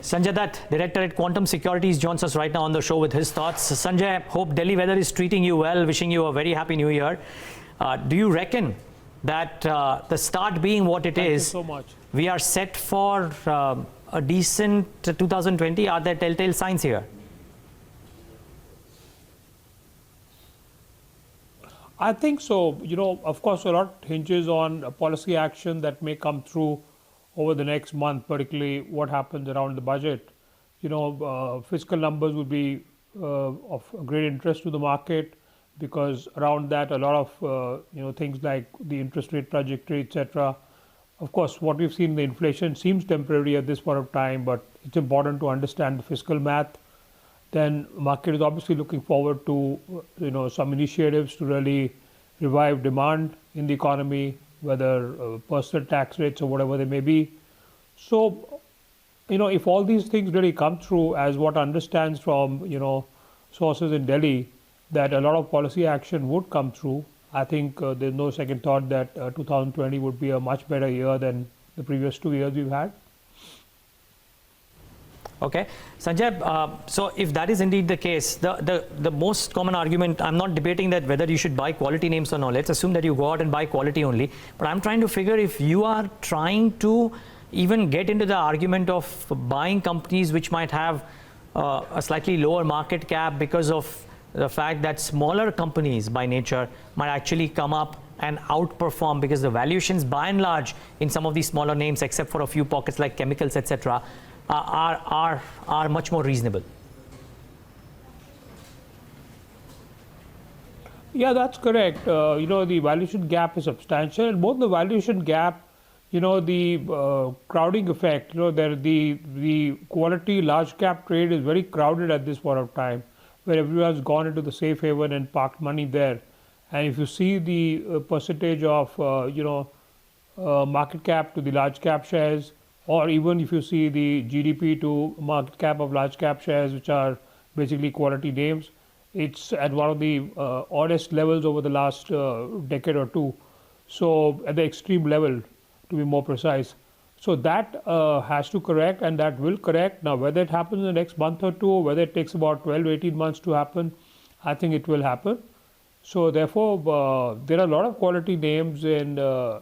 Sanjay Dutt, Director at Quantum Securities, joins us right now on the show with his thoughts. Sanjay, hope Delhi weather is treating you well, wishing you a very happy new year. Do you reckon that the start being what it Thank is, you so much. We are set for a decent 2020? Are there telltale signs here? I think so. Of course, a lot hinges on policy action that may come through over the next month, particularly what happens around the budget. Fiscal numbers would be of great interest to the market because around that, a lot of things like the interest rate trajectory, etc. Of course, what we've seen, the inflation seems temporary at this point of time, but it's important to understand the fiscal math. Then market is obviously looking forward to some initiatives to really revive demand in the economy, whether personal tax rates or whatever they may be. So, if all these things really come through as what understands from sources in Delhi, that a lot of policy action would come through, I think there's no second thought that 2020 would be a much better year than the previous 2 years we've had. Okay, Sanjay, so if that is indeed the case, the most common argument, I'm not debating that whether you should buy quality names or not. Let's assume that you go out and buy quality only. But I'm trying to figure if you are trying to even get into the argument of buying companies which might have a slightly lower market cap because of the fact that smaller companies by nature might actually come up and outperform because the valuations by and large in some of these smaller names, except for a few pockets like chemicals, etc., are much more reasonable. Yeah, that's correct. The valuation gap is substantial. And both the valuation gap, the crowding effect, the quality large cap trade is very crowded at this point of time, where everyone's gone into the safe haven and parked money there. And if you see the percentage of, market cap to the large cap shares, or even if you see the GDP to market cap of large cap shares, which are basically quality names, it's at one of the oddest levels over the last decade or two. So at the extreme level, to be more precise. So that has to correct, and that will correct. Now, whether it happens in the next month or two, or whether it takes about 12 to 18 months to happen, I think it will happen. So therefore, there are a lot of quality names in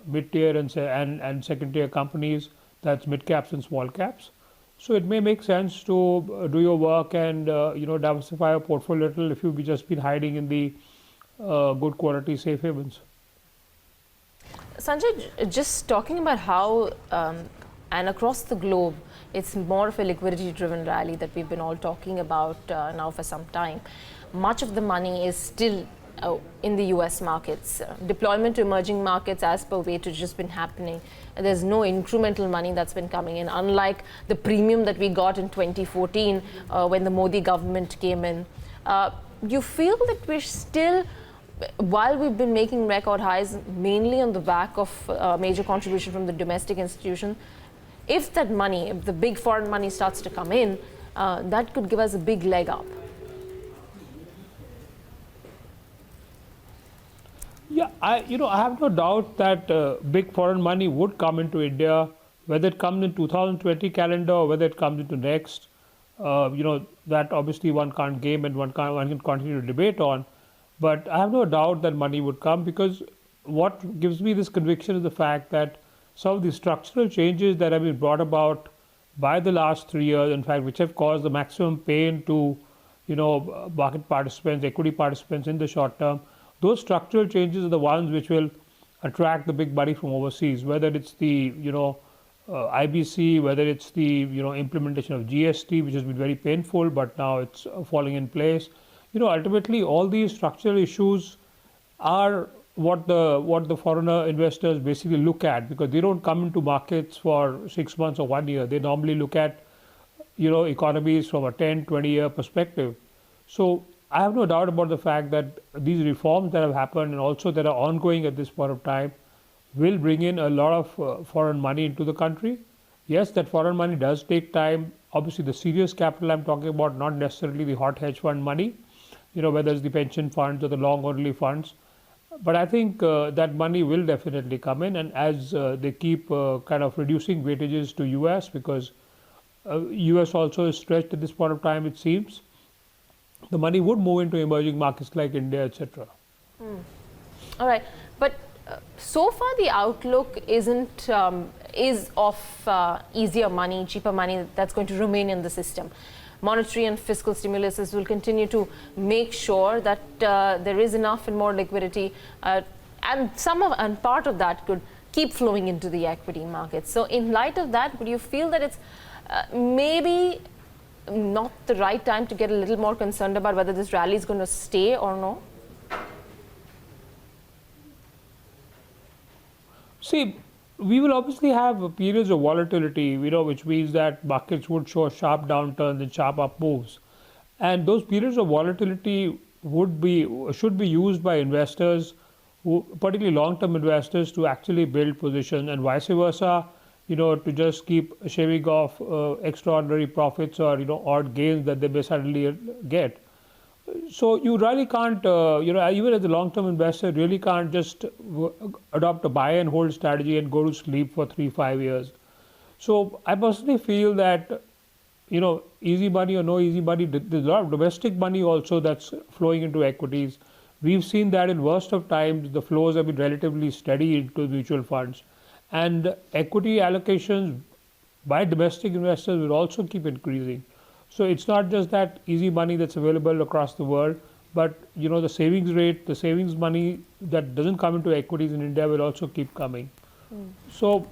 mid-tier and second-tier companies. That's mid-caps and small caps. So it may make sense to do your work and diversify your portfolio a little if you've just been hiding in the good quality safe havens. Sanjay, just talking about how and across the globe, it's more of a liquidity-driven rally that we've been all talking about now for some time. Much of the money is still in the US markets. Deployment to emerging markets as per weight has just been happening. There's no incremental money that's been coming in, unlike the premium that we got in 2014 when the Modi government came in. You feel that we're still, while we've been making record highs mainly on the back of major contribution from the domestic institution, if that money, if the big foreign money starts to come in, that could give us a big leg up. Yeah, I have no doubt that big foreign money would come into India, whether it comes in 2020 calendar or whether it comes into next. That obviously one can't game and one can continue to debate on. But I have no doubt that money would come, because what gives me this conviction is the fact that some of the structural changes that have been brought about by the last 3 years, in fact, which have caused the maximum pain to market participants, equity participants in the short term, those structural changes are the ones which will attract the big money from overseas, whether it's the IBC, whether it's the implementation of GST, which has been very painful, but now it's falling in place. Ultimately all these structural issues are what the foreigner investors basically look at, because they don't come into markets for 6 months or 1 year. They normally look at economies from a 10-20 year perspective. So I have no doubt about the fact that these reforms that have happened and also that are ongoing at this point of time will bring in a lot of foreign money into the country. Yes, that foreign money does take time. Obviously, the serious capital I'm talking about, not necessarily the hot hedge fund money, whether it's the pension funds or the long-only funds. But I think that money will definitely come in, and as they keep kind of reducing weightages to US, because US also is stretched at this point of time, it seems. The money would move into emerging markets like India, etc. All right, but so far the outlook isn't is of easier money, cheaper money that's going to remain in the system. Monetary and fiscal stimuluses will continue to make sure that there is enough and more liquidity, and part of that could keep flowing into the equity markets. So, in light of that, would you feel that it's maybe not the right time to get a little more concerned about whether this rally is going to stay or no? See, we will obviously have periods of volatility, which means that markets would show sharp downturns and sharp up moves. And those periods of volatility should be used by investors, particularly long-term investors, to actually build position, and vice versa, to just keep shaving off extraordinary profits or odd gains that they may suddenly get. So you really can't, even as a long-term investor, really can't just adopt a buy and hold strategy and go to sleep for 3-5 years. So I personally feel that, easy money or no easy money, there's a lot of domestic money also that's flowing into equities. We've seen that in worst of times, the flows have been relatively steady into mutual funds. And equity allocations by domestic investors will also keep increasing. So it's not just that easy money that's available across the world, but the savings rate, the savings money that doesn't come into equities in India will also keep coming. So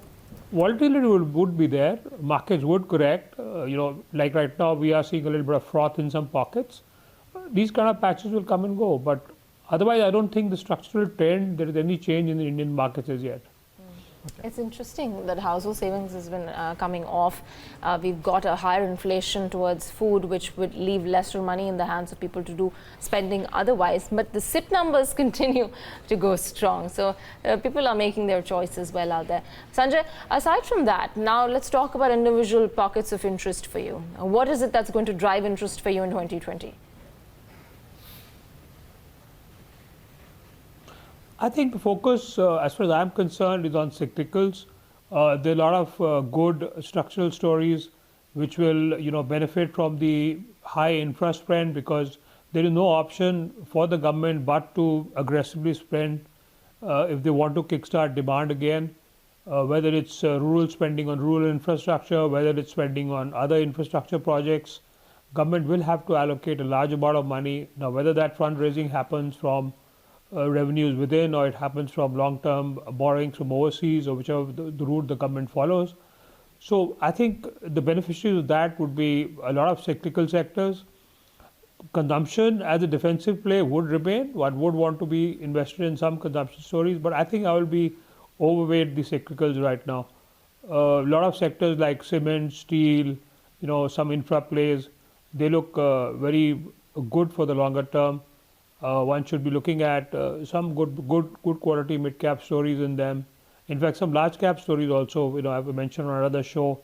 volatility would be there. Markets would correct. Like right now, we are seeing a little bit of froth in some pockets. These kind of patches will come and go. But otherwise, I don't think the structural trend, there is any change in the Indian markets as yet. It's interesting that household savings has been coming off. We've got a higher inflation towards food, which would leave lesser money in the hands of people to do spending otherwise. But the SIP numbers continue to go strong. So people are making their choices well out there. Sanjay, aside from that, now let's talk about individual pockets of interest for you. What is it that's going to drive interest for you in 2020? I think the focus, as far as I'm concerned, is on cyclicals. There are a lot of good structural stories which will, benefit from the high infra spend, because there is no option for the government but to aggressively spend if they want to kickstart demand again. Whether it's rural spending on rural infrastructure, whether it's spending on other infrastructure projects, government will have to allocate a large amount of money. Now, whether that fundraising happens from revenues within, or it happens from long-term borrowings from overseas, or whichever the route the government follows. So I think the beneficiaries of that would be a lot of cyclical sectors. Consumption as a defensive play would remain. One would want to be invested in some consumption stories, but I think I will be overweight the cyclicals right now. A lot of sectors like cement, steel, some infra plays, they look very good for the longer term. One should be looking at some good quality mid-cap stories in them. In fact, some large-cap stories also. I've mentioned on another show.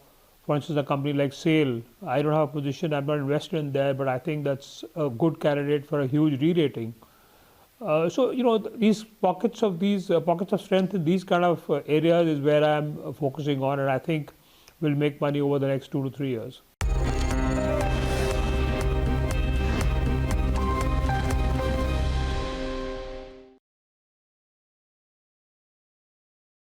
For instance, a company like SAIL. I don't have a position. I'm not invested in there, but I think that's a good candidate for a huge re-rating. So these pockets of strength in these kind of areas is where I'm focusing on, and I think will make money over the next 2 to 3 years.